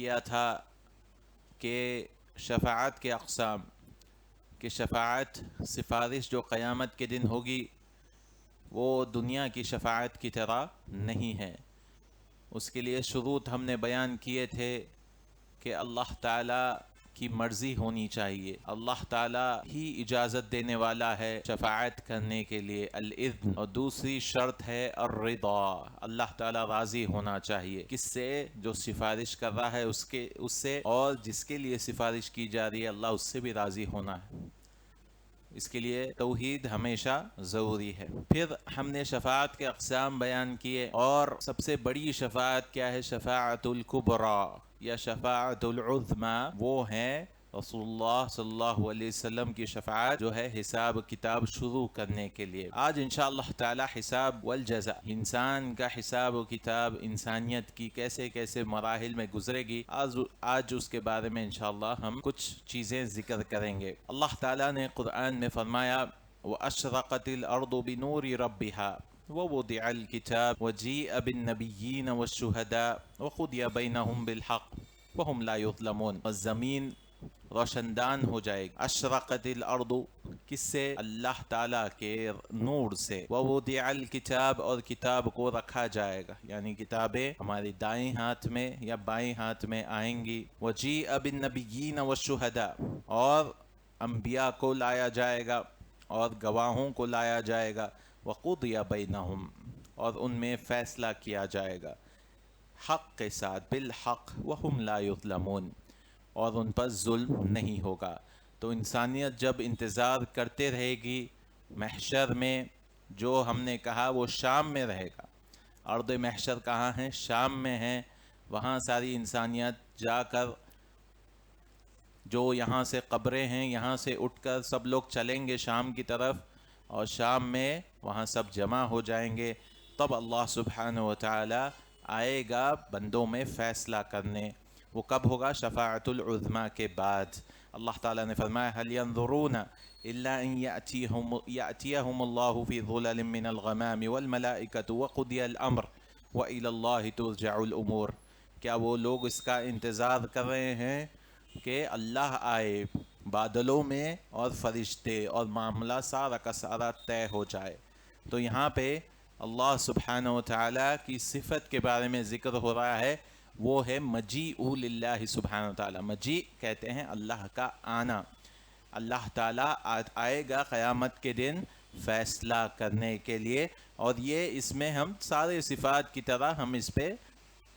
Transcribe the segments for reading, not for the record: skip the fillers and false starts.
کیا تھا کہ شفاعت کے اقسام، کہ شفاعت سفارش جو قیامت کے دن ہوگی وہ دنیا کی شفاعت کی طرح نہیں ہے۔ اس کے لیے شروط ہم نے بیان کیے تھے کہ اللہ تعالیٰ کی مرضی ہونی چاہیے، اللہ تعالیٰ ہی اجازت دینے والا ہے شفاعت کرنے کے لیے، الاذن، اور دوسری شرط ہے الرضا، اللہ تعالیٰ راضی ہونا چاہیے۔ کس سے؟ جو سفارش کر رہا ہے اس سے، اور جس کے لیے سفارش کی جا رہی ہے اللہ اس سے بھی راضی ہونا ہے۔ اس کے لیے توحید ہمیشہ ضروری ہے۔ پھر ہم نے شفاعت کے اقسام بیان کیے، اور سب سے بڑی شفاعت کیا ہے؟ شفاعت الکبریٰ یا شفاعت العظمیٰ، وہ ہے رسول اللہ صلی اللہ علیہ وسلم کی شفاعت، جو ہے حساب کتاب شروع کرنے کے لیے۔ آج انشاءاللہ تعالی حساب والجزاء، انسان کا حساب و کتاب، انسانیت کی کیسے کیسے مراحل میں گزرے گی، آج اس کے بارے میں انشاءاللہ ہم کچھ چیزیں ذکر کریں گے۔ اللہ تعالیٰ نے قرآن میں فرمایا وَأَشْرَقَتِ الْأَرْضُ بِنُورِ رَبِّهَا وَوُضِعَ الْكِتَابُ وَجِيءَ بِالنَّبِيِّينَ وَالشُّهَدَاءِ وَقُضِيَ بَيْنَهُم بِالْحَقِّ وَهُمْ لَا يُظْلَمُونَ، اور زمین روشندان ہو جائے گی۔ اشرقت الارض، کس سے؟ اللہ تعالیٰ کے نور سے۔ ووضع الکتاب، اور کتاب کو رکھا جائے گا، یعنی کتابیں ہمارے دائیں ہاتھ میں یا بائیں ہاتھ میں آئیں گی۔ وجیء بالنبیین والشہداء، اور انبیاء کو لایا جائے گا اور گواہوں کو لایا جائے گا۔ وقضی بینہم، اور ان میں فیصلہ کیا جائے گا حق کے ساتھ، بالحق، وہم لا یظلمون، اور ان پر ظلم نہیں ہوگا۔ تو انسانیت جب انتظار کرتے رہے گی محشر میں، جو ہم نے کہا وہ شام میں رہے گا۔ ارض محشر کہاں ہے؟ شام میں ہے۔ وہاں ساری انسانیت جا کر، جو یہاں سے قبریں ہیں یہاں سے اٹھ کر سب لوگ چلیں گے شام کی طرف، اور شام میں وہاں سب جمع ہو جائیں گے۔ تب اللہ سبحانہ وتعالی آئے گا بندوں میں فیصلہ کرنے۔ وہ کب ہوگا؟ شفاعت العظمیٰ کے بعد۔ اللہ تعالیٰ نے فرمایا هل ينظرون الا ان يأتيهم الله في ظلل من الغمام والملائكة وقضي الامر والى الله ترجع الامور، کیا وہ لوگ اس کا انتظار کر رہے ہیں کہ اللہ آئے بادلوں میں اور فرشتے، اور معاملہ سارا کا سارا طے ہو جائے؟ تو یہاں پہ اللہ سبحانہ وتعالی کی صفت کے بارے میں ذکر ہو رہا ہے، وہ ہے مجیء للہ سبحانہ وتعالی۔ مجیء کہتے ہیں اللہ کا آنا۔ اللہ تعالیٰ آئے گا قیامت کے دن فیصلہ کرنے کے لیے، اور یہ اس میں ہم سارے صفات کی طرح ہم اس پہ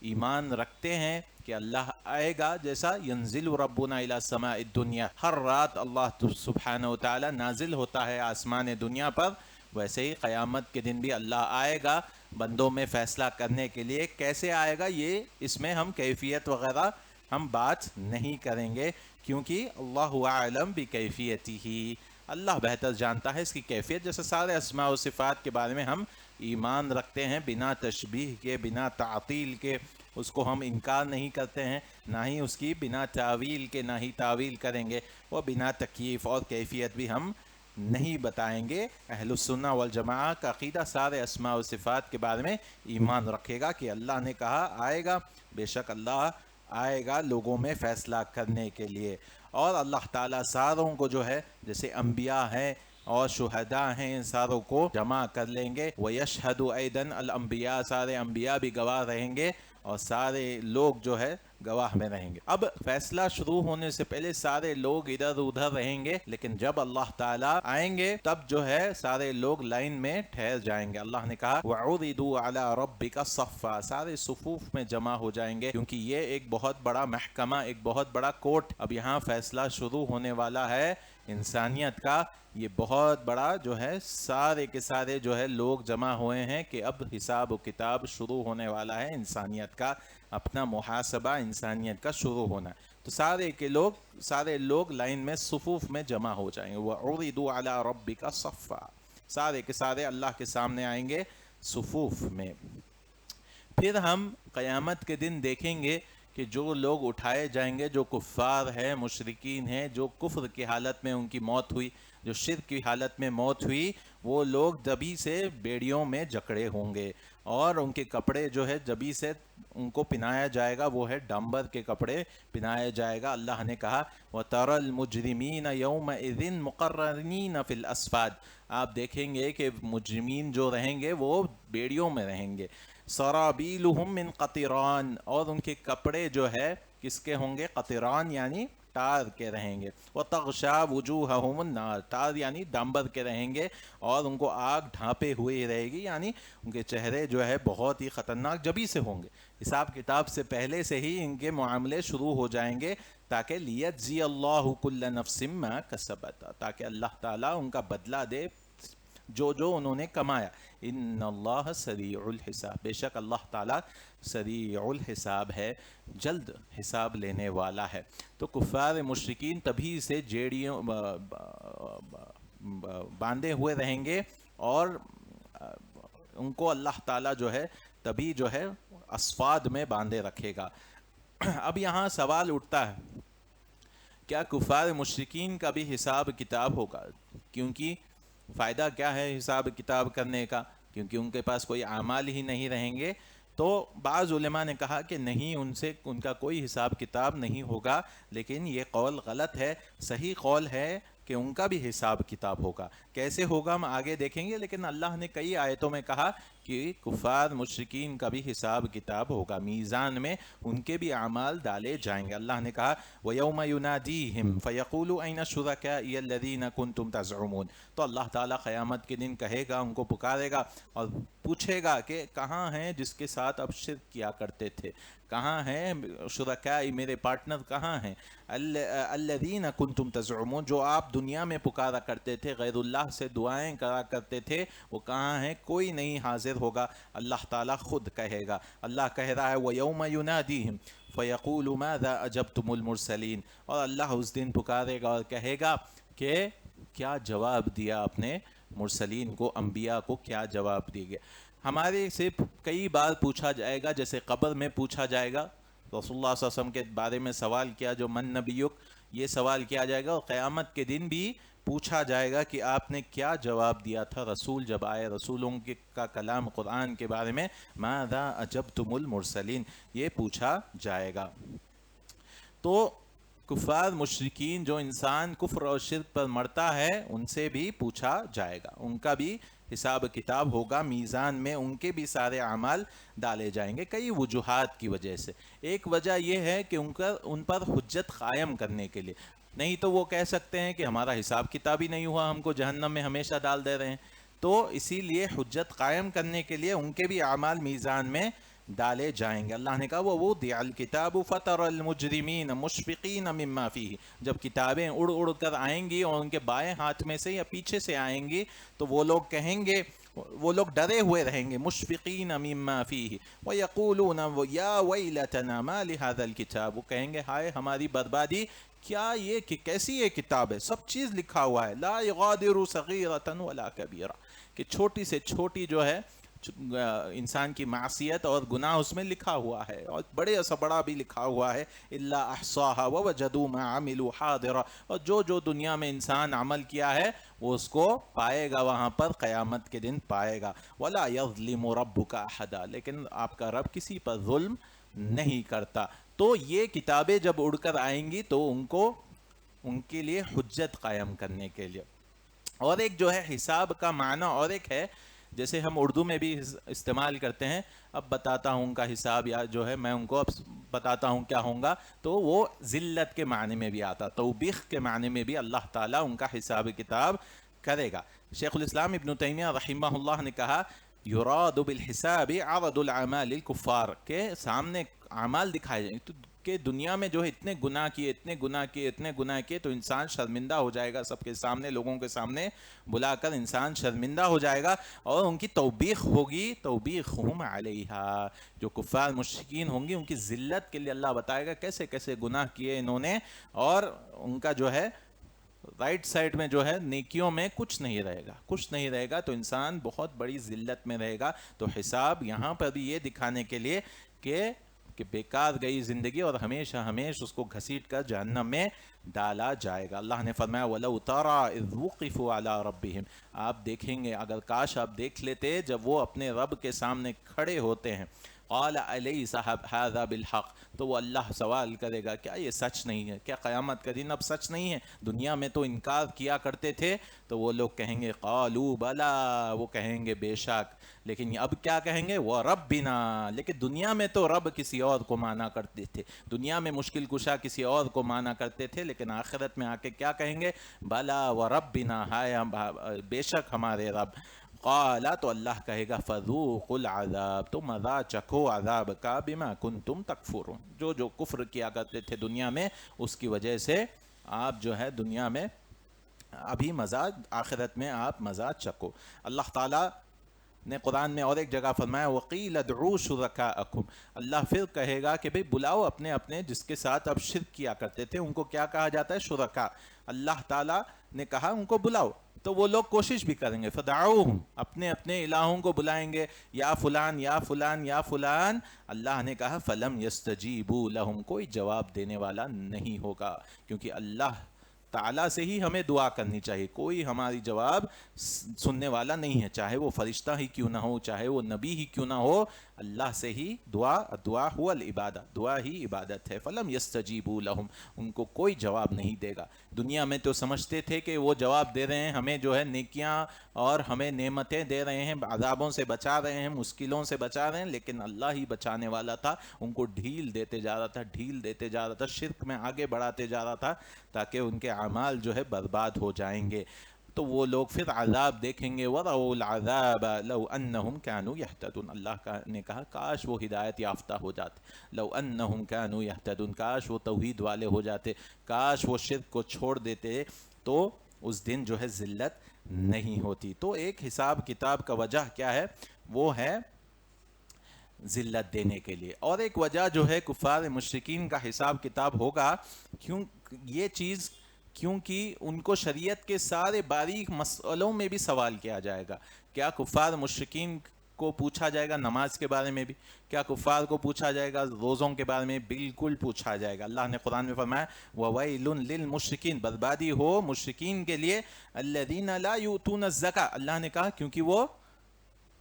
ایمان رکھتے ہیں کہ اللہ آئے گا، جیسا ینزل ربنا الی السماء الدنیا، ہر رات اللہ سبحانہ وتعالی نازل ہوتا ہے آسمان دنیا پر، ویسے ہی قیامت کے دن بھی اللہ آئے گا بندوں میں فیصلہ کرنے کے لیے۔ کیسے آئے گا یہ اس میں ہم کیفیت وغیرہ ہم بات نہیں کریں گے، کیونکہ اللہ اعلم بکیفیتہ، اللہ بہتر جانتا ہے اس کی کیفیت۔ جیسے سارے اسماء و صفات کے بارے میں ہم ایمان رکھتے ہیں بنا تشبیہ کے، بنا تعطیل کے، اس کو ہم انکار نہیں کرتے ہیں، نہ ہی اس کی بنا تعویل کے، نہ ہی تعویل کریں گے، اور بنا تکییف اور کیفیت بھی ہم نہیں بتائیں گے۔ اہل السنہ والجماعہ کا عقیدہ سارے اسماء و صفات کے بارے میں ایمان رکھے گا کہ اللہ نے کہا آئے گا، بے شک اللہ آئے گا لوگوں میں فیصلہ کرنے کے لیے، اور اللہ تعالیٰ ساروں کو جو ہے، جیسے انبیاء ہیں اور شہداء ہیں، ان ساروں کو جمع کر لیں گے۔ وَيَشْهَدُ أَيْضًا الْأَنْبِيَاء، سارے انبیاء بھی گواہ رہیں گے، اور سارے لوگ جو ہے گواہ میں رہیں گے۔ اب فیصلہ شروع ہونے سے پہلے سارے لوگ ادھر ادھر رہیں گے، لیکن جب اللہ تعالیٰ آئیں گے تب جو ہے سارے لوگ لائن میں ٹھہر جائیں گے۔ اللہ نے کہا وَعُرِضُوا عَلَىٰ رَبِّكَ صَفًّا، سارے صفوف میں جمع ہو جائیں گے، کیونکہ یہ ایک بہت بڑا محکمہ، ایک بہت بڑا کورٹ اب یہاں فیصلہ شروع ہونے والا ہے انسانیت کا۔ یہ بہت بڑا جو ہے، سارے کے سارے جو ہے لوگ جمع ہوئے ہیں کہ اب حساب و کتاب شروع ہونے والا ہے انسانیت کا، اپنا محاسبہ انسانیت کا شروع ہونا ہے۔ تو سارے لوگ لائن میں صفوف میں جمع ہو جائیں گے۔ وَعُرِضُوا عَلَىٰ رَبِّكَ صَفًّا، سارے کے سارے اللہ کے سامنے آئیں گے صفوف میں۔ پھر ہم قیامت کے دن دیکھیں گے کہ جو لوگ اٹھائے جائیں گے، جو کفار ہیں، مشرکین ہیں، جو کفر کی حالت میں ان کی موت ہوئی، جو شرک کی حالت میں موت ہوئی وہ لوگ جبھی سے بیڑیوں میں جکڑے ہوں گے، اور ان کے کپڑے جو ہے جبھی سے ان کو پہنایا جائے گا وہ ہے ڈمبر کے کپڑے پہنایا جائے گا۔ اللہ نے کہا وَتَرَى الْمُجْرِمِينَ يَوْمَئِذٍ مُقَرَّنِينَ فِي الْأَصْفَادِ، آپ دیکھیں گے کہ مجرمین جو رہیں گے وہ بیڑیوں میں رہیں گے۔ سرابیلہم من قطران، اور ان کے کپڑے جو ہے کس کے ہوں گے؟ قطران یعنی ٹار کے رہیں گے۔ وَتَغْشَى وُجُوهَهُمُ النَّارُ، ٹار یعنی ڈامبر کے رہیں گے اور ان کو آگ ڈھانپے ہوئے ہی رہے گی، یعنی ان کے چہرے جو ہے بہت ہی خطرناک جبھی سے ہوں گے، حساب کتاب سے پہلے سے ہی ان کے معاملے شروع ہو جائیں گے، تاکہ لیجزی اللہ کل نفس ما کسبت، تاکہ اللہ تعالیٰ ان کا بدلہ دے جو جو انہوں نے کمایا۔ ان اللہ سریع الحساب، بے شک اللہ تعالیٰ سریع الحساب ہے، جلد حساب لینے والا ہے۔ تو کفار مشرکین تبھی سے جیڑیوں باندھے ہوئے رہیں گے، اور ان کو اللہ تعالیٰ جو ہے تبھی جو ہے اصفاد میں باندھے رکھے گا۔ اب یہاں سوال اٹھتا ہے کیا کفار مشرکین کا بھی حساب کتاب ہوگا؟ کیونکہ فائدہ کیا ہے حساب کتاب کرنے کا، کیونکہ ان کے پاس کوئی اعمال ہی نہیں رہیں گے۔ تو بعض علماء نے کہا کہ نہیں، ان کا کوئی حساب کتاب نہیں ہوگا، لیکن یہ قول غلط ہے۔ صحیح قول ہے کہ ان کا بھی حساب کتاب ہوگا۔ کیسے ہوگا ہم آگے دیکھیں گے، لیکن اللہ نے کئی آیتوں میں کہا کہ کفار مشرکین کا بھی حساب کتاب ہوگا، میزان میں ان کے بھی اعمال ڈالے جائیں گے۔ اللہ نے کہا وَيَوْمَ يُنَادِيهِمْ فَيَقُولُ أَيْنَ شُرَكَائِيَ الَّذِينَ كُنْتُمْ تَزْعُمُونَ، تو اللہ تعالیٰ قیامت کے دن کہے گا، ان کو پکارے گا اور پوچھے گا کہ کہاں ہیں جس کے ساتھ اب شرک کیا کرتے تھے، کہاں ہیں شرکائی، میرے پارٹنر کہاں ہیں؟ الذین کنتم تزعمون، جو آپ دنیا میں پکارا کرتے تھے، غیر اللہ سے دعائیں کرا کرتے تھے، وہ کہاں ہیں؟ کوئی نہیں حاضر ہوگا، اللہ تعالیٰ خود کہے گا۔ اللہ کہہ رہا ہے وَيَوْمَ يُنَادِيهِمْ فَيَقُولُ مَاذَا أَجَبْتُمُ الْمُرْسَلِينَ، اور اللہ اس دن پکارے گا اور کہے گا کہ کیا جواب دیا آپ نے مرسلین کو، انبیاء کو کیا جواب دیا گیا۔ ہمارے سے کئی بار پوچھا جائے گا، جیسے قبر میں پوچھا جائے گا، رسول اللہ صلی اللہ علیہ وسلم کے بارے میں سوال کیا جو من نبیک، یہ سوال کیا جائے گا، اور قیامت کے دن بھی پوچھا جائے گا کہ آپ نے کیا جواب دیا تھا رسول جب آئے، رسولوں کا کلام قرآن کے بارے میں، ماذا اجبتم المرسلین، یہ پوچھا جائے گا۔ تو کفار مشرکین، جو انسان کفر اور شرک پر مرتا ہے، ان سے بھی پوچھا جائے گا، ان کا بھی حساب کتاب ہوگا، میزان میں ان کے بھی سارے اعمال ڈالے جائیں گے، کئی وجوہات کی وجہ سے۔ ایک وجہ یہ ہے کہ ان پر حجت قائم کرنے کے لیے، نہیں تو وہ کہہ سکتے ہیں کہ ہمارا حساب کتاب ہی نہیں ہوا، ہم کو جہنم میں ہمیشہ ڈال دے رہے ہیں، تو اسی لیے حجت قائم کرنے کے لیے ان کے بھی اعمال میزان میں ڈالے جائیں گے۔ اللہ نے کہا وَوُضِعَ الْكِتَابُ فَتَرَى الْمُجْرِمِينَ مُشْفِقِينَ مِمَّا فِيهِ، جب کتابیں اڑ اڑ کر آئیں گی اور ان کے بائیں ہاتھ میں سے یا پیچھے سے آئیں گی، تو وہ لوگ کہیں گے، وہ لوگ ڈرے ہوئے رہیں گے، مشفقین مما فیہ، وَيَقُولُونَ یا وَيْلَتَنَا مَا لِهَذَا الْكِتَابُ، وہ کہیں گے ہائے ہماری بربادی، کیا یہ کہ کیسی یہ کتاب ہے، سب چیز لکھا ہوا ہے، لا یغادر صغیرۃ ولا کبیرہ، کہ چھوٹی سے چھوٹی جو ہے انسان کی معصیت اور گناہ اس میں لکھا ہوا ہے، اور بڑے سے بڑا بھی لکھا ہوا ہے، الا احصاها ووجدوا ما عملوا حاضرا، اور جو جو دنیا میں انسان عمل کیا ہے وہ اس کو پائے گا، وہاں پر قیامت کے دن پائے گا۔ ولا یظلم ربک احدا، لیکن آپ کا رب کسی پر ظلم نہیں کرتا۔ تو یہ کتابیں جب اڑ کر آئیں گی تو ان کے لیے حجت قائم کرنے کے لیے۔ اور ایک جو ہے حساب کا معنی اور ایک ہے، جیسے ہم اردو میں بھی استعمال کرتے ہیں، اب بتاتا ہوں ان کا حساب، یا جو ہے میں ان کو اب بتاتا ہوں کیا ہوں گا، تو وہ ذلت کے معنی میں بھی آتا، توبیخ کے معنی میں بھی اللہ تعالیٰ ان کا حساب کتاب کرے گا۔ شیخ الاسلام ابن تیمیہ رحمہ اللہ نے کہا یراد بالحساب عرض الاعمال الکفار، کے سامنے اعمال دکھائے جائیں تو کہ دنیا میں جو ہے اتنے گناہ کیے، اتنے گناہ کیے، اتنے گناہ کیے، تو انسان شرمندہ ہو جائے گا، سب کے سامنے، لوگوں کے سامنے بلا کر انسان شرمندہ ہو جائے گا، اور ان کی توبیخ ہوگی، توبیخہم علیہا، جو کفار مشرکین ہوں گی ان کی ذلت کے لیے اللہ بتائے گا کیسے کیسے گناہ کیے انہوں نے، اور ان کا جو ہے رائٹ سائڈ میں جو ہے نیکیوں میں کچھ نہیں رہے گا، کچھ نہیں رہے گا، تو انسان بہت بڑی ذلت میں رہے گا۔ تو حساب یہاں پر بھی یہ دکھانے کے لیے کہ بیکار گئی زندگی، اور ہمیشہ اس کو گھسیٹ کر جہنم میں ڈالا جائے گا. اللہ نے فرمایا وَلَوْ تَرَىٰ إِذْ وُقِفُوا عَلَىٰ رَبِّهِمْ, آپ دیکھیں گے, اگر کاش آپ دیکھ لیتے جب وہ اپنے رب کے سامنے کھڑے ہوتے ہیں. قال أليس هذا بالحق, تو وہ اللہ سوال کرے گا کیا یہ سچ نہیں ہے, کیا قیامت کا دن اب سچ نہیں ہے؟ دنیا میں تو انکار کیا کرتے تھے. تو وہ لوگ کہیں گے قالوا بلا, وہ کہیں گے بے شک, لیکن اب کیا کہیں گے وَرَبِّنَا, لیکن دنیا میں تو رب کسی اور کو مانا کرتے تھے, دنیا میں مشکل کشا کسی اور کو مانا کرتے تھے, لیکن آخرت میں آ کے کیا کہیں گے بلا وَرَبِّنَا, ہائے بے شک ہمارے رب. قال, تو اللہ کہے گا فذوقوا العذاب, تو مزہ چکھو عذاب کا, بما کنتم تکفرون, جو جو کفر کیا کرتے تھے دنیا میں اس کی وجہ سے آپ جو ہے دنیا میں ابھی مزہ, آخرت میں آپ مزہ چکھو. اللہ تعالیٰ نے قرآن میں اور ایک جگہ فرمایا وَقِيلَ ادْعُوا شُرَكَاءَكُمْ, اللہ پھر کہے گا کہ بھئی بلاؤ اپنے اپنے جس کے ساتھ اب شرک کیا کرتے تھے, ان کو کیا کہا جاتا ہے شرکا. اللہ تعالیٰ نے کہا ان کو بلاؤ, تو وہ لوگ کوشش بھی کریں گے, فدعوہم, اپنے اپنے الہوں کو بلائیں گے, یا فلان یا فلان یا فلان. اللہ نے کہا فلم یستجیبوا لہم, کوئی جواب دینے والا نہیں ہوگا, کیونکہ اللہ تعالیٰ سے ہی ہمیں دعا کرنی چاہیے, کوئی ہماری جواب سننے والا نہیں ہے, چاہے وہ فرشتہ ہی کیوں نہ ہو, چاہے وہ نبی ہی کیوں نہ ہو, اللہ سے ہی دعا ہوا العبادہ, دعا ہی عبادت ہے. فلم یستجیبوا لہم, ان کو کوئی جواب نہیں دے گا. دنیا میں تو سمجھتے تھے کہ وہ جواب دے رہے ہیں ہمیں, جو ہے نیکیاں اور ہمیں نعمتیں دے رہے ہیں, عذابوں سے بچا رہے ہیں, مشکلوں سے بچا رہے ہیں, لیکن اللہ ہی بچانے والا تھا. ان کو ڈھیل دیتے جا رہا تھا, ڈھیل دیتے جا رہا تھا, شرک میں آگے بڑھاتے جا رہا تھا, تاکہ ان کے اعمال جو ہے برباد ہو جائیں گے. تو وہ لوگ پھر عذاب دیکھیں گے, وَرَوُا الْعَذَابَ لَوْ أَنَّهُمْ كَانُوا يَهْتَدُونَ, اللہ نے کہا کاش وہ ہدایت یافتہ ہو جاتے, لَوْ أَنَّهُمْ كَانُوا يَهْتَدُونَ, کاش وہ توحید والے ہو جاتے, کاش وہ شرک کو چھوڑ دیتے, تو اس دن جو ہے ذلت نہیں ہوتی. تو ایک حساب کتاب کا وجہ کیا ہے, وہ ہے ذلت دینے کے لیے, اور ایک وجہ جو ہے کفار مشرکین کا حساب کتاب ہوگا, کیوں یہ چیز, کیونکہ ان کو شریعت کے سارے باریک مسئلوں میں بھی سوال کیا جائے گا. کیا کفار مشرکین کو پوچھا جائے گا نماز کے بارے میں بھی, کیا کفار کو پوچھا جائے گا روزوں کے بارے میں, بالکل پوچھا جائے گا. اللہ نے قرآن میں فرمایا وَوَيْلٌ لِّلْمُشْرِكِينَ, بربادی ہو مشرکین کے لیے, الَّذِينَ لَا يُؤْتُونَ الزَّكَاةَ, اللہ نے کہا کیونکہ وہ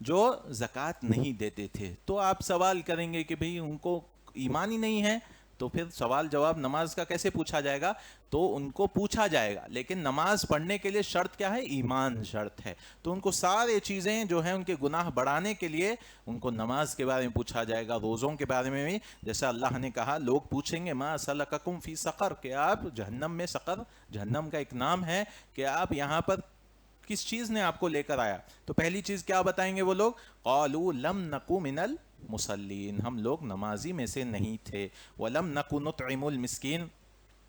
جو زکوٰۃ نہیں دیتے تھے. تو آپ سوال کریں گے کہ بھئی ان کو ایمان ہی نہیں ہے, تو پھر سوال جواب نماز کا کیسے پوچھا جائے گا؟ تو ان کو پوچھا جائے گا, لیکن نماز پڑھنے کے لیے شرط کیا ہے؟ ایمان شرط ہے. تو ان کو سارے چیزیں جو ہیں ان کے گناہ بڑھانے کے لیے ان کو نماز کے بارے میں پوچھا جائے گا, روزوں کے بارے میں بھی. جیسا اللہ نے کہا لوگ پوچھیں گے ما سلککم فی سقر, کہ آپ جہنم میں, سقر جہنم کا ایک نام ہے, کہ آپ یہاں پر کس چیز نے آپ کو لے کر آیا؟ تو پہلی چیز کیا بتائیں گے وہ لوگ؟ قالوا لم نکو من المصلین, ہم لوگ نمازی میں سے نہیں تھے. ولم نکو نطعم المسکین,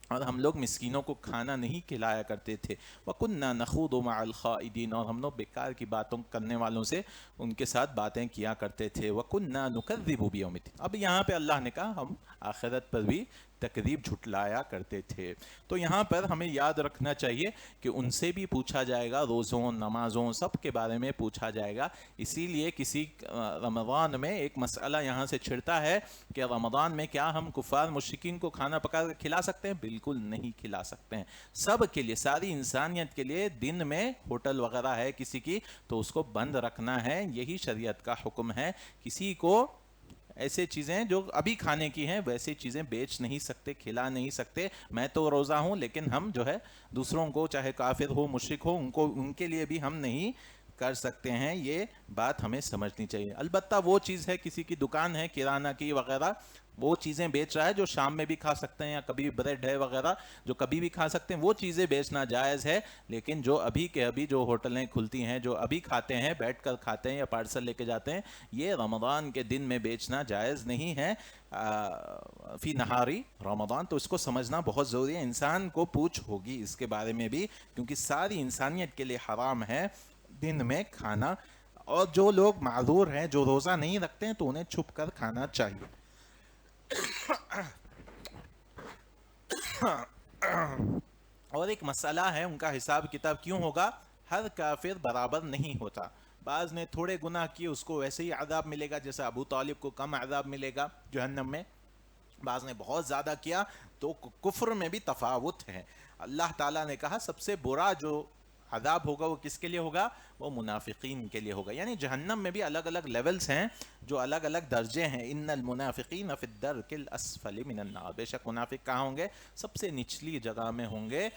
اور ہم لوگ مسکینوں کو کھانا نہیں کھلایا کرتے تھے. وَكُنَّا نَخُوضُ مَعَ الْخَائِضِينَ, اور ہم لوگ بیکار کی باتوں کرنے والوں سے ان کے ساتھ باتیں کیا کرتے تھے. وَكُنَّا نُكَذِّبُ بِيَوْمِ الدِّينِ, اب یہاں پہ اللہ نے کہا ہم آخرت پر بھی تکذیب جھٹلایا کرتے تھے. تو یہاں پر ہمیں یاد رکھنا چاہیے کہ ان سے بھی پوچھا جائے گا, روزوں نمازوں سب کے بارے میں پوچھا جائے گا. اسی لیے کسی رمضان میں ایک مسئلہ یہاں سے چھڑتا ہے کہ رمضان میں کیا ہم کفار مشرکین کو کھانا پکا کر کھلا سکتے ہیں؟ بالکل نہیں کھلا سکتے ہیں. سب کے لیے, ساری انسانیت کے لیے دن میں ہوٹل وغیرہ ہے کسی کی تو اس کو بند رکھنا ہے, یہی شریعت کا حکم ہے. کسی کو ایسے چیزیں جو ابھی کھانے کی ہیں ویسے چیزیں بیچ نہیں سکتے, کھلا نہیں سکتے. میں تو روزہ ہوں, لیکن ہم جو ہے دوسروں کو, چاہے کافر ہو مشرک ہو, ان کے لیے بھی ہم نہیں کر سکتے ہیں. یہ بات ہمیں سمجھنی چاہیے. البتہ وہ چیز ہے, کسی کی دکان ہے کرانہ کی وغیرہ, وہ چیزیں بیچ رہا ہے جو شام میں بھی کھا سکتے ہیں, یا کبھی بریڈ ہے وغیرہ جو کبھی بھی کھا سکتے ہیں, وہ چیزیں بیچنا جائز ہے. لیکن جو ابھی کے ابھی جو ہوٹلیں کھلتی ہیں, جو ابھی کھاتے ہیں, بیٹھ کر کھاتے ہیں یا پارسل لے کے جاتے ہیں, یہ رمضان کے دن میں بیچنا جائز نہیں ہے, فی نہاری رمضان. تو اس کو سمجھنا بہت ضروری ہے. انسان کو پوچھ ہوگی اس کے بارے میں بھی, کیونکہ ساری انسانیت کے لیے حرام ہے دن میں کھانا. اور جو لوگ معذور ہیں, جو روزہ نہیں رکھتے ہیں, تو انہیں چھپ کر کھانا چاہیے. اور ایک مسئلہ ہے, ان کا حساب کتاب کیوں ہوگا؟ ہر کافر برابر نہیں ہوتا. بعض نے تھوڑے گناہ کیے اس کو ویسے ہی عذاب ملے گا, جیسا ابو طالب کو کم عذاب ملے گا جہنم میں, بعض نے بہت زیادہ کیا، تو کفر میں بھی تفاوت ہے۔ اللہ تعالیٰ نے کہا سب سے برا جو عذاب ہوگا وہ کس کے لیے ہوگا؟ وہ منافقین کے لیے ہوگا۔ یعنی جہنم میں بھی الگ الگ لیولز ہیں، جو الگ الگ درجے ہیں۔ ان المنافقین فی الدرک الاسفل من النار، بے شک منافق کہاں ہوں گے؟ سب سے نچلی جگہ میں ہوں گے،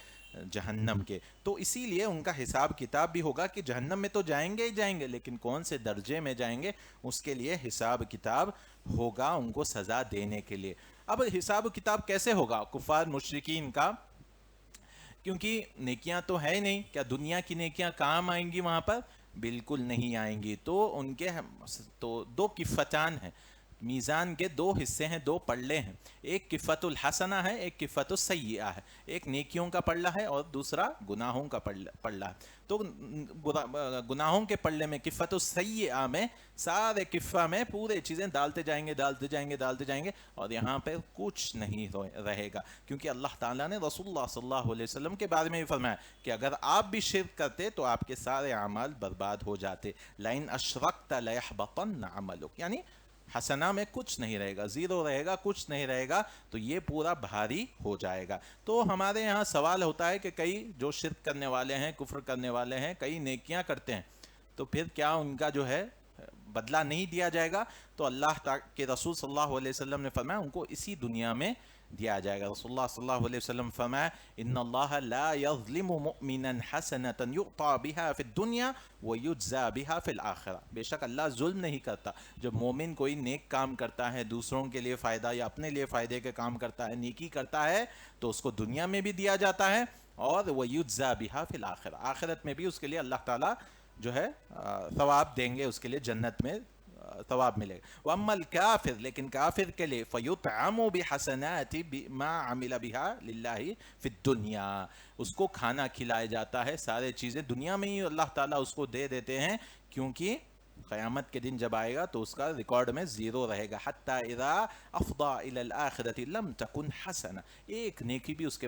جہنم کے۔ تو اسی لیے ان کا حساب کتاب بھی ہوگا کہ جہنم میں تو جائیں گے ہی جائیں گے، لیکن کون سے درجے میں جائیں گے اس کے لیے حساب کتاب ہوگا، ان کو سزا دینے کے لیے۔ اب حساب کتاب کیسے ہوگا کفار مشرکین کا؟ کیونکہ نیکیاں تو ہے نہیں، کیا دنیا کی نیکیاں کام آئیں گی وہاں پر؟ بالکل نہیں آئیں گی۔ تو ان کے تو دو کفتان ہیں، میزان کے دو حصے ہیں، دو پلڑے ہیں، ایک کفت الحسنہ ہے، ایک کفت السیئہ ہے۔ ایک نیکیوں کا پلڑا ہے اور دوسرا گناہوں کا پلڑا ہے۔ تو گناہوں کے پلڑے میں کفت السیئہ میں سارے کفہ میں پورے چیزیں ڈالتے جائیں گے، ڈالتے جائیں گے، ڈالتے جائیں گے، اور یہاں پہ کچھ نہیں رہے گا، کیونکہ اللہ تعالیٰ نے رسول اللہ صلی اللہ علیہ وسلم کے بارے میں بھی فرمایا کہ اگر آپ بھی شرک کرتے تو آپ کے سارے اعمال برباد ہو جاتے۔ لَإِنْ أَشْرَكْتَ لَيَحْبَطَنَّ عَمَلُكَ، یعنی حسنہ میں کچھ نہیں رہے گا، زیرو رہے گا، کچھ نہیں رہے گا، تو یہ پورا بھاری ہو جائے گا۔ تو ہمارے یہاں سوال ہوتا ہے کہ کئی جو شرک کرنے والے ہیں، کفر کرنے والے ہیں، کئی نیکیاں کرتے ہیں، تو پھر کیا ان کا جو ہے بدلہ نہیں دیا جائے گا؟ تو اللہ کے رسول صلی اللہ علیہ وسلم نے فرمایا ان کو اسی دنیا میں دیا جائے گا۔ رسول اللہ صلی اللہ علیہ وسلم فرمایا ان اللہ لا یظلم مؤمنا حسنة یعطى بها فی الدنیا ویجزى بها فی الآخرہ، بے شک اللہ ظلم نہیں کرتا۔ جب مومن کوئی نیک کام کرتا ہے، دوسروں کے لیے فائدہ یا اپنے لیے فائدے کے کام کرتا ہے، نیکی کرتا ہے، تو اس کو دنیا میں بھی دیا جاتا ہے، اور ویجزى بها فی الآخرہ، آخرت میں بھی اس کے لیے اللہ تعالیٰ جو ہے ثواب دیں گے، اس کے لیے جنت میں ثواب ملے گا۔ وَأَمَّا الْكَافِرُ، لیکن کافر کے لیے فَيُطْعَمُ بِحَسَنَاتِ مَا عَمِلَ بِهَا لِلَّهِ فِي الدُّنْيَا، اس کو کھانا کھلایا جاتا ہے، سارے چیزیں دنیا میں ہی اللہ تعالیٰ اس کو دے دیتے ہیں، کیونکہ قیامت کے دن جب آئے گا تو اس کا ریکارڈ میں زیرو رہے گا۔ حَتَّى إِذَا أَفْضَى إِلَى الْآخِرَةِ لَمْ تَكُنْ حَسَنَةً، ایک نیکی بھی اس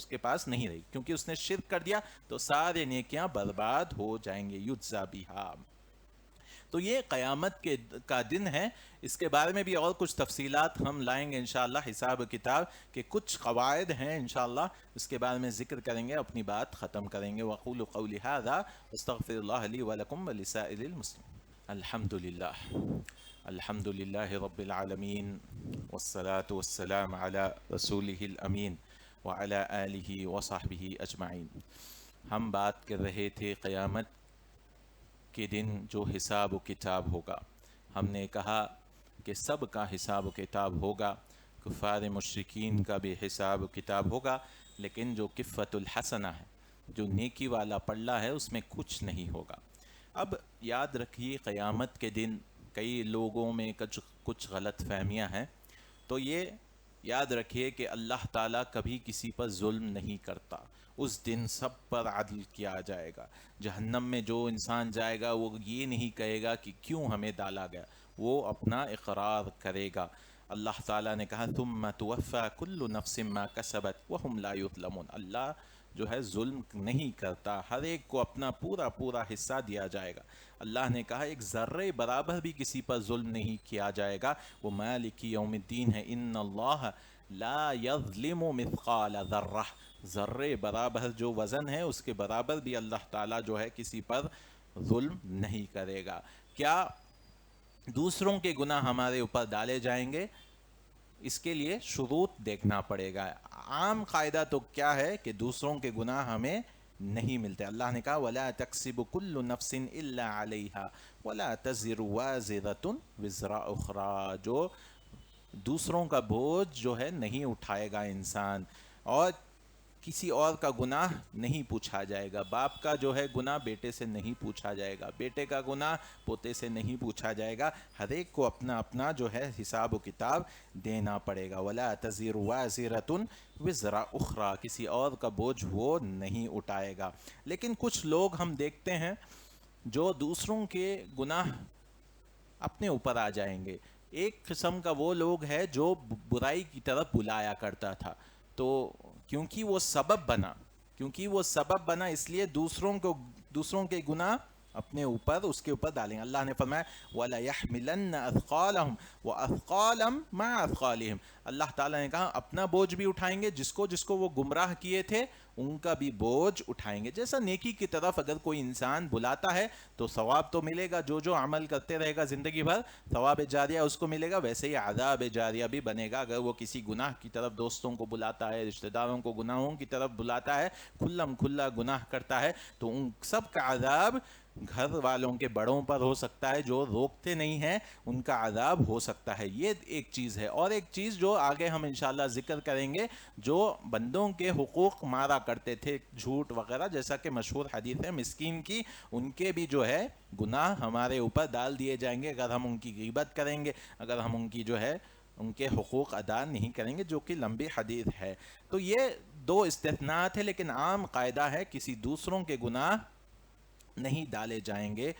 کے پاس نہیں رہی، کیونکہ اس نے شرک کر دیا، تو سارے نیکیاں برباد ہو جائیں گے۔ یُجْزَى بِهَا، تو یہ قیامت کا دن ہے۔ اس کے بارے میں بھی اور کچھ تفصیلات ہم لائیں گے انشاءاللہ، حساب کتاب کے کچھ قواعد ہیں انشاءاللہ، اس کے بارے میں ذکر کریں گے، اپنی بات ختم کریں گے۔ وَأَقُولُ قَوْلِي هَذَا وَأَسْتَغْفِرُ اللَّهَ لِي وَلَكُمْ وَلِسَائِرِ الْمُسْلِمِينَ۔ الحمد للہ رب العالمین، والصلاة والسلام على رسولہ الامین وعلى آلہ وصحبہ اجمعین۔ ہم بات کر رہے تھے قیامت کے دن جو حساب و کتاب ہوگا۔ ہم نے کہا کہ سب کا حساب و کتاب ہوگا، کفار مشرکین کا بھی حساب و کتاب ہوگا، لیکن جو کفت الحسنہ ہے، جو نیکی والا پلڑا ہے، اس میں کچھ نہیں ہوگا۔ اب یاد رکھیے قیامت کے دن کئی لوگوں میں کچھ غلط فہمیاں ہیں، تو یہ یاد رکھیے کہ اللہ تعالیٰ کبھی کسی پر ظلم نہیں کرتا۔ اس دن سب پر عدل کیا جائے گا۔ جہنم میں جو انسان جائے گا وہ یہ نہیں کہے گا کہ کیوں ہمیں ڈالا گیا، وہ اپنا اقرار کرے گا۔ اللہ تعالیٰ نے کہا ثم توفی کل نفس ما کسبت وہم لا یظلمون، اللہ جو ہے ظلم نہیں کرتا، ہر ایک کو اپنا پورا پورا حصہ دیا جائے گا۔ اللہ نے کہا ایک ذرے برابر بھی کسی پر ظلم نہیں کیا جائے گا۔ وہ مالک یوم الدین ہے، ان اللہ لا یظلم مثقال ذرہ، ذرے برابر جو وزن ہے اس کے برابر بھی اللہ تعالیٰ جو ہے کسی پر ظلم نہیں کرے گا۔ کیا دوسروں کے گناہ ہمارے اوپر ڈالے جائیں گے؟ اس کے لیے شروط دیکھنا پڑے گا۔ عام قاعدہ تو کیا ہے کہ دوسروں کے گناہ ہمیں نہیں ملتے۔ اللہ نے کہا وَلَا تَكْسِبُ كُلُّ نَفْسٍ إِلَّا عَلَيْهَا وَلَا تَزِرُ وَازِرَةٌ وِزْرَ أُخْرَى، جو دوسروں کا بوجھ جو ہے نہیں اٹھائے گا انسان، اور کسی اور کا گناہ نہیں پوچھا جائے گا۔ باپ کا جو ہے گناہ بیٹے سے نہیں پوچھا جائے گا، بیٹے کا گناہ پوتے سے نہیں پوچھا جائے گا۔ ہر ایک کو اپنا اپنا جو ہے حساب و کتاب دینا پڑے گا۔ وَلَا تَزِرُ وَازِرَةٌ وِزْرَ أُخْرَى، کسی اور کا بوجھ وہ نہیں اٹھائے گا۔ لیکن کچھ لوگ ہم دیکھتے ہیں جو دوسروں کے گناہ اپنے اوپر آ جائیں گے۔ ایک قسم کا وہ لوگ ہے جو برائی کی طرف بلایا کرتا تھا، تو کیونکہ وہ سبب بنا اس لیے دوسروں کے گناہ اپنے اوپر اس کے اوپر ڈالیں گے. اللہ نے فرمایا وَلَيَحْمِلَنَّ أَثْقَالَهُمْ وَأَثْقَالًا مَعَ أَثْقَالِهِمْ. اللہ تعالیٰ نے کہا اپنا بوجھ بھی اٹھائیں گے, جس کو وہ گمراہ کیے تھے ان کا بھی بوجھ اٹھائیں گے. جیسا نیکی کی طرف اگر کوئی انسان بلاتا ہے تو ثواب تو ملے گا, جو عمل کرتے رہے گا زندگی بھر ثواب جاریہ اس کو ملے گا, ویسے ہی عذاب جاریہ بھی بنے گا اگر وہ کسی گناہ کی طرف دوستوں کو بلاتا ہے, رشتہ داروں کو گناہوں کی طرف بلاتا ہے, کھلم کھلا گناہ کرتا ہے, تو ان سب کا عذاب گھر والوں کے بڑوں پر ہو سکتا ہے, جو روکتے نہیں ہیں ان کا عذاب ہو سکتا ہے. یہ ایک چیز ہے. اور ایک چیز جو آگے ہم انشاءاللہ ذکر کریں گے, جو بندوں کے حقوق مارا کرتے تھے جھوٹ وغیرہ, جیسا کہ مشہور حدیث ہے مسکین کی, ان کے بھی جو ہے گناہ ہمارے اوپر ڈال دیے جائیں گے اگر ہم ان کی غیبت کریں گے, اگر ہم ان کی جو ہے ان کے حقوق ادا نہیں کریں گے, جو کہ لمبی حدیث ہے. تو یہ دو استثناءات ہیں, لیکن عام قاعدہ ہے کسی دوسروں کے گناہ نہیں ڈالے جائیں گے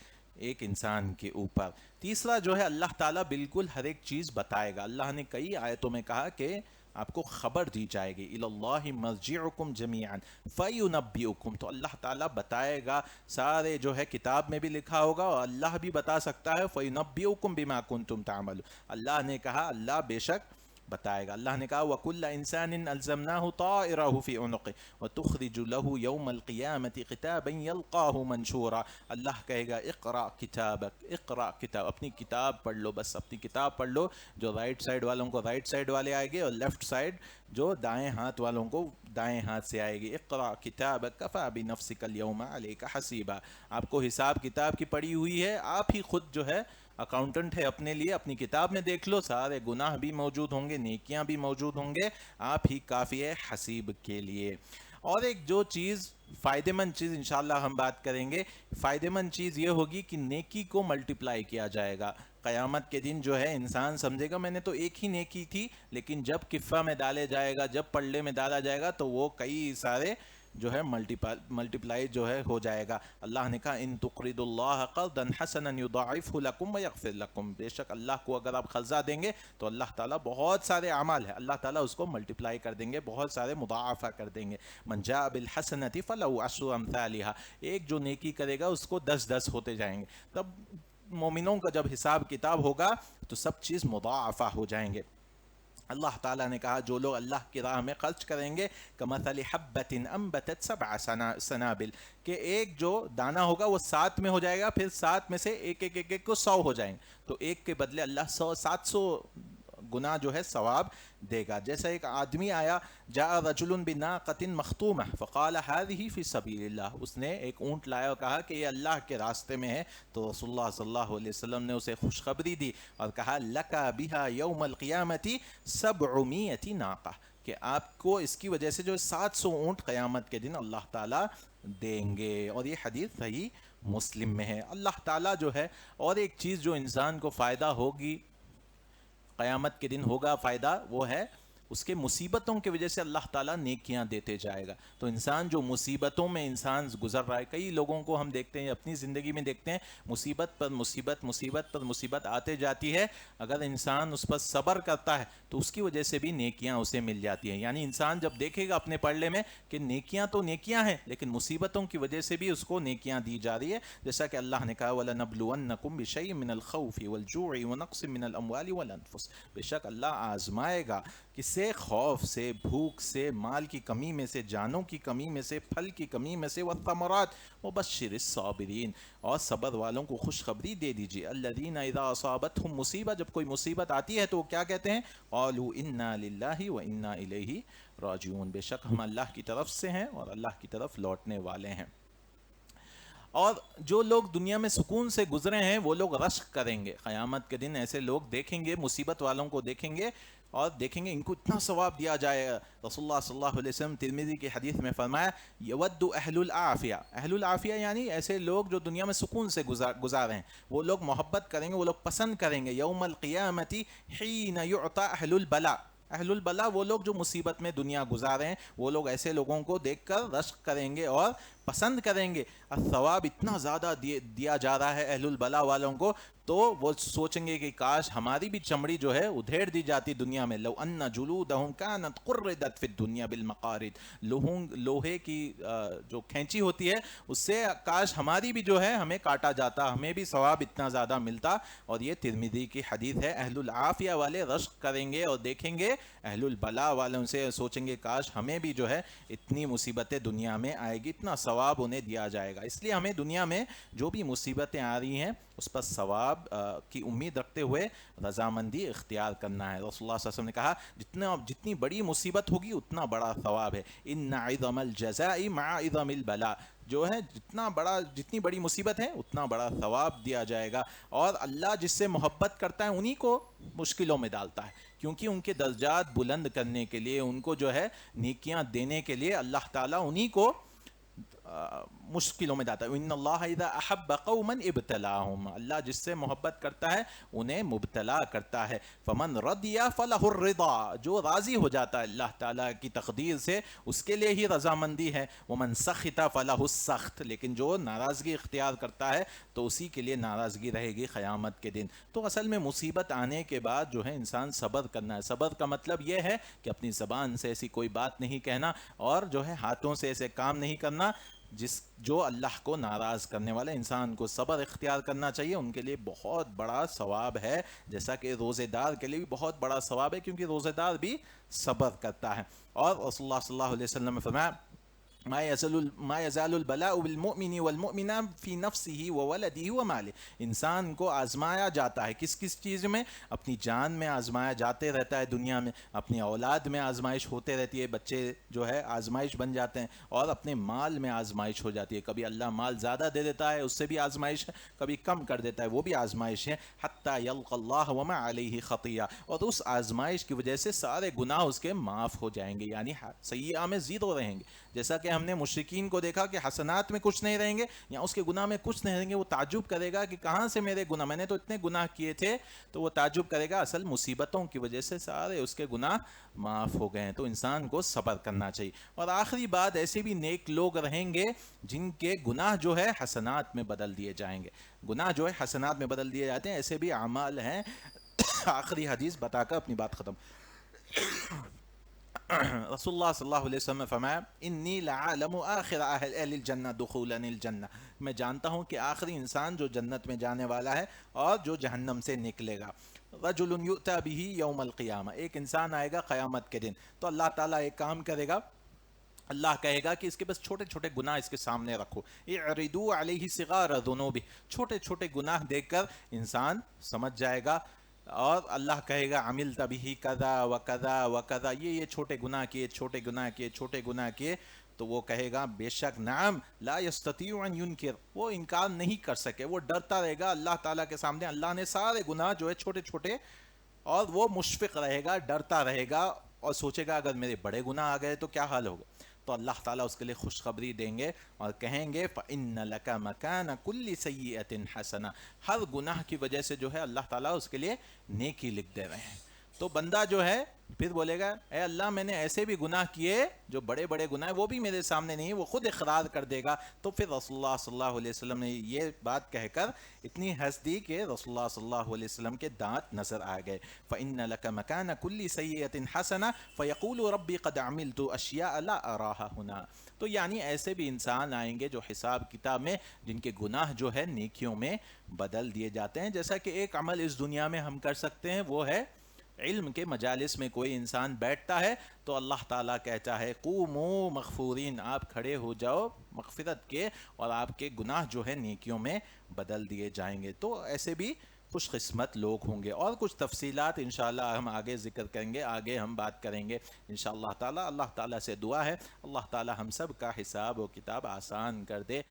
ایک انسان کے اوپر. تیسرا جو ہے اللہ تعالیٰ بالکل ہر ایک چیز بتائے گا. اللہ نے کئی آیتوں میں کہا کہ آپ کو خبر دی جائے گی, اِلَى اللَّهِ مَرْجِعُكُمْ جَمِيعًا فَيُنَبِّئُكُمْ, تو اللہ تعالیٰ بتائے گا. سارے جو ہے کتاب میں بھی لکھا ہوگا اور اللہ بھی بتا سکتا ہے, فَيُنَبِّئُكُمْ بِمَا كُنْتُمْ تَعْمَلُونَ. اللہ نے کہا, اللہ بے شک بتائے گا. اللہ نے کہا وَكُلَّ إِنسَانٍ أَلْزَمْنَاهُ طَائِرَهُ فِي عُنُقِهِ وَتُخْرِجُ لَهُ يَوْمَ الْقِيَامَةِ كِتَابًا يَلْقَاهُ مَنْشُورًا. اللہ کہے گا اقرأ کتابک, اقرأ کتاب, اپنی کتاب پڑھ لو, بس اپنی کتاب پڑھ لو. جو رائٹ سائڈ والوں کو رائٹ سائڈ والے آئے گے, اور لیفٹ سائڈ جو دائیں ہاتھ والوں کو دائیں ہاتھ سے آئے گی. اقرأ کتابک کفیٰ بنفسک اليوم علیک حسیبا. آپ کو حساب کتاب کی پڑی ہوئی ہے, آپ ہی خود جو ہے اکاؤنٹنٹ ہے اپنے لیے. اپنی کتاب میں دیکھ لو, سارے گناہ بھی موجود ہوں گے, نیکیاں بھی موجود ہوں گے, آپ ہی کافی ہے حسیب کے لیے. اور ایک جو چیز فائدہ مند چیز انشاءاللہ ہم بات کریں گے, فائدہ مند چیز یہ ہوگی کہ نیکی کو ملٹیپلائی کیا جائے گا. قیامت کے دن جو ہے انسان سمجھے گا میں نے تو ایک ہی نیکی تھی, لیکن جب کفہ میں ڈالے جائے گا, جب پلڑے میں ڈالا جائے گا, تو وہ کئی سارے جو ہے ملٹیپلائی جو ہے ہو جائے گا. اللہ نے کہا ان تقرضوا اللہ قرضا حسنا یضاعفہ لکم ویغفر لکم, بے شک اللہ کو اگر آپ قرضہ دیں گے تو اللہ تعالیٰ بہت سارے اعمال ہیں, اللہ تعالیٰ اس کو ملٹیپلائی کر دیں گے, بہت سارے مضاعفہ کر دیں گے. من جاء بالحسنۃ فلہ عشر امثالھا, ایک جو نیکی کرے گا اس کو 10 ہوتے جائیں گے. تب مومنوں کا جب حساب کتاب ہوگا تو سب چیز مضاعفہ ہو جائیں گے. اللہ تعالیٰ نے کہا جو لوگ اللہ کی راہ میں خرچ کریں گے کمثل حبۃ انبتت سبع سنابل, کہ ایک جو دانہ ہوگا وہ 7 میں ہو جائے گا, پھر 7 میں سے ایک کو 100 ہو جائیں گے, تو ایک کے بدلے اللہ 700 گنا جو ہے ثواب دے گا. جیسا ایک آدمی آیا, جاء رجل بناقۃ مختومہ فقال هذه فی سبیل اللہ, اس نے ایک اونٹ لایا اور کہا کہ یہ اللہ کے راستے میں ہے, تو رسول اللہ صلی اللہ علیہ وسلم نے اسے خوشخبری دی اور کہا لک بها یوم القیامۃ 700 ناقہ, کہ آپ کو اس کی وجہ سے جو 700 اونٹ قیامت کے دن اللہ تعالیٰ دیں گے. اور یہ حدیث صحیح مسلم میں ہے. اللہ تعالیٰ جو ہے, اور ایک چیز جو انسان کو فائدہ ہوگی قیامت کے دن ہوگا فائدہ, وہ ہے اس کے مصیبتوں کی وجہ سے اللہ تعالیٰ نیکیاں دیتے جائے گا. تو انسان جو مصیبتوں میں انسان گزر رہا ہے, کئی لوگوں کو ہم دیکھتے ہیں اپنی زندگی میں دیکھتے ہیں مصیبت پر مصیبت مصیبت پر مصیبت آتے جاتی ہے, اگر انسان اس پر صبر کرتا ہے تو اس کی وجہ سے بھی نیکیاں اسے مل جاتی ہیں. یعنی انسان جب دیکھے گا اپنے پلڑے میں کہ نیکیاں تو نیکیاں ہیں, لیکن مصیبتوں کی وجہ سے بھی اس کو نیکیاں دی جا رہی ہے, جیسا کہ اللہ نے کہا وَلَنَبْلُوَنَّكُمْ بِشَيْءٍ مِّنَ الْخَوْفِ وَالْجُوعِ وَنَقْصٍ مِّنَ الْأَمْوَالِ وَالْأَنفُسِ, بے شک اللہ آزمائے گا کس سے, خوف سے, بھوک سے, مال کی کمی میں سے, جانوں کی کمی میں سے, پھل کی کمی میں سے, والثمرات وبشر الصابرین, اور صبر والوں کو خوشخبری دے دیجیے. الذین اذا اصابتہم مصیبہ, جب کوئی مصیبت آتی ہے تو وہ کیا کہتے ہیں, قالوا انا للہ وانا الیہ راجعون, بے شک ہم اللہ کی طرف سے ہیں اور اللہ کی طرف لوٹنے والے ہیں. اور جو لوگ دنیا میں سکون سے گزرے ہیں وہ لوگ رشک کریں گے قیامت کے دن. ایسے لوگ دیکھیں گے, مصیبت والوں کو دیکھیں گے اور دیکھیں گے ان کو اتنا ثواب دیا جائے گا. رسول اللہ صلی اللہ علیہ وسلم ترمذی کی حدیث میں فرمایا یود اہل العافیہ, اہل العافیہ یعنی ایسے لوگ جو دنیا میں سکون سے گزارے ہیں, وہ لوگ محبت کریں گے, وہ لوگ پسند کریں گے یوم القیامت حین یعطى اہل البلاء, اہل البلاء وہ لوگ جو مصیبت میں دنیا گزارے ہیں, وہ لوگ ایسے لوگوں کو دیکھ کر رشک کریں گے اور پسند کریں گے ثواب اتنا زیادہ دیا جا رہا ہے اہل البلا والوں کو، تو وہ سوچیں گے کہ کاش ہماری بھی چمڑی جو ہے ادھیڑ دی جاتی دنیا میں. لو ان جلودہم کانت قردت فی الدنیا بالمقارد، لوہے کی جو کھینچی ہوتی ہے اس سے کاش ہماری بھی جو ہے ہمیں کاٹا جاتا، ہمیں بھی ثواب اتنا زیادہ ملتا. اور یہ ترمذی کی حدیث ہے. اہل العافیہ والے رشک کریں گے اور دیکھیں گے اہل البلا والوں سے، سوچیں گے کاش ہمیں بھی جو ہے اتنی مصیبتیں دنیا میں آئے گی، اتنا ثواب انہیں دیا جائے گا. اس لیے ہمیں دنیا میں جو بھی مصیبتیں آ رہی ہیں اس پر ثواب کی امید رکھتے ہوئے رضامندی اختیار کرنا ہے. رسول اللہ صلی اللہ علیہ وسلم نے کہا جتنی بڑی مصیبت ہوگی اتنا بڑا ثواب ہے. ان عظم الجزاء مع عظم البلاء، جو ہے جتنی بڑی مصیبت ہے اتنا بڑا ثواب دیا جائے گا. اور اللہ جس سے محبت کرتا ہے انہی کو مشکلوں میں ڈالتا ہے، کیونکہ ان کے درجات بلند کرنے کے لیے، ان کو جو ہے نیکیاں دینے کے لیے اللہ تعالیٰ انہی کو مشکلوں میں ڈالتا ہے. ان اللہ اذا احب قوما ابتلاهم، اللہ جس سے محبت کرتا ہے انہیں مبتلا کرتا ہے. فمن رضی فلہ الرضا، جو راضی ہو جاتا ہے اللہ تعالیٰ کی تقدیر سے اس کے لیے ہی رضامندی ہے. ومن سخط فلہ السخط، لیکن جو ناراضگی اختیار کرتا ہے تو اسی کے لیے ناراضگی رہے گی قیامت کے دن. تو اصل میں مصیبت آنے کے بعد جو ہے انسان صبر کرنا ہے. صبر کا مطلب یہ ہے کہ اپنی زبان سے ایسی کوئی بات نہیں کہنا اور جو ہے ہاتھوں سے ایسے کام نہیں کرنا جو اللہ کو ناراض کرنے والے. انسان کو صبر اختیار کرنا چاہیے، ان کے لیے بہت بڑا ثواب ہے. جیسا کہ روزے دار کے لیے بھی بہت بڑا ثواب ہے، کیونکہ روزے دار بھی صبر کرتا ہے. اور رسول اللہ صلی اللہ علیہ وسلم نے فرمایا ما يزال البلاء بالمؤمن والمؤمنة في نفسه وولده وماله. انسان کو آزمایا جاتا ہے کس چیز میں؟ اپنی جان میں آزمایا جاتے رہتا ہے دنیا میں، اپنی اولاد میں آزمائش ہوتے رہتی ہے، بچے جو ہے آزمائش بن جاتے ہیں، اور اپنے مال میں آزمائش ہو جاتی ہے. کبھی اللہ مال زیادہ دے دیتا ہے، اس سے بھی آزمائش ہے، کبھی کم کر دیتا ہے، وہ بھی آزمائش ہے. حتی یلقى اللہ وما علیہ خطیہ، اور اس آزمائش کی وجہ سے سارے گناہ اس کے معاف ہو جائیں گے، یعنی سیئہ میں زیرو رہیں گے. جیسا کہ ہم نے مشرکین کو دیکھا کہ حسنات میں کچھ نہیں رہیں گے یا اس کے گناہ میں کچھ نہیں رہیں گے، وہ تعجب کرے گا کہ کہاں سے میرے گناہ، میں نے تو اتنے گناہ کیے تھے. تو وہ تعجب کرے گا، اصل مصیبتوں کی وجہ سے سارے اس کے گناہ معاف ہو گئے ہیں. تو انسان کو صبر کرنا چاہیے. اور آخری بات، ایسے بھی نیک لوگ رہیں گے جن کے گناہ جو ہے حسنات میں بدل دیے جائیں گے. گناہ جو ہے حسنات میں بدل دیے جاتے ہیں، ایسے بھی اعمال ہیں. آخری حدیث بتا کر اپنی بات ختم. رسول اللہ صلی اللہ علیہ وسلم نے فرمایا انی لعالم آخر اہل الجنہ دخولا الجنہ، میں جانتا ہوں کہ آخری انسان جو جنت میں جانے والا ہے اور جو جہنم سے نکلے گا. رجل یؤتی بہ یوم القیامہ، ایک انسان آئے گا قیامت کے دن، تو اللہ تعالیٰ ایک کام کرے گا، اللہ کہے گا کہ اس کے بس چھوٹے چھوٹے گناہ اس کے سامنے رکھو. اعرضوا علیہ صغار ذنوبہ، چھوٹے چھوٹے گناہ دیکھ کر انسان سمجھ جائے گا. اور اللہ کہے گا عملت بہ کذا و کذا و کذا، یہ چھوٹے گناہ کیے، چھوٹے گناہ کیے، چھوٹے گناہ کیے. تو وہ کہے گا بے شک نعم لا یستطیع ان ینکر، وہ انکار نہیں کر سکے، وہ ڈرتا رہے گا اللہ تعالیٰ کے سامنے. اللہ نے سارے گناہ جو ہے چھوٹے چھوٹے، اور وہ مشفق رہے گا، ڈرتا رہے گا، اور سوچے گا اگر میرے بڑے گناہ آ گئے تو کیا حال ہوگا. تو اللہ تعالیٰ اس کے لیے خوشخبری دیں گے اور کہیں گے فَإِنَّ لَكَ مَكَانَ كُلِّ سَيِّئَةٍ حَسَنَةٍ، ہر گناہ کی وجہ سے جو ہے اللہ تعالیٰ اس کے لیے نیکی لکھ دے رہے ہیں. تو بندہ جو ہے پھر بولے گا اے اللہ میں نے ایسے بھی گناہ کیے جو بڑے بڑے گناہ وہ بھی میرے سامنے نہیں، وہ خود اقرار کر دے گا. تو پھر رسول اللہ صلی اللہ علیہ وسلم نے یہ بات کہہ کر اتنی ہنس دی کہ رسول اللہ صلی اللہ علیہ وسلم کے دانت نظر آ گئے. فَإِنَّ لَكَ مَكَانَ كُلِّ سَيِّئَةٍ حَسَنَةٍ فَيَقُولُ رَبِّي قَدْ عَمِلْتُ أَشْيَاءَ لَا أَرَاهَا هُنَا. تو یعنی ایسے بھی انسان آئیں گے جو حساب کتاب میں جن کے گناہ جو ہے نیکیوں میں بدل دیے جاتے ہیں. جیسا کہ ایک عمل اس دنیا میں ہم کر سکتے ہیں وہ ہے علم کے مجالس میں کوئی انسان بیٹھتا ہے تو اللہ تعالیٰ کہتا ہے قوموا مغفورین، آپ کھڑے ہو جاؤ مغفرت کے، اور آپ کے گناہ جو ہے نیکیوں میں بدل دیے جائیں گے. تو ایسے بھی خوش قسمت لوگ ہوں گے. اور کچھ تفصیلات انشاءاللہ ہم آگے ذکر کریں گے، آگے ہم بات کریں گے انشاءاللہ تعالیٰ. اللہ تعالیٰ سے دعا ہے اللہ تعالیٰ ہم سب کا حساب و کتاب آسان کر دے.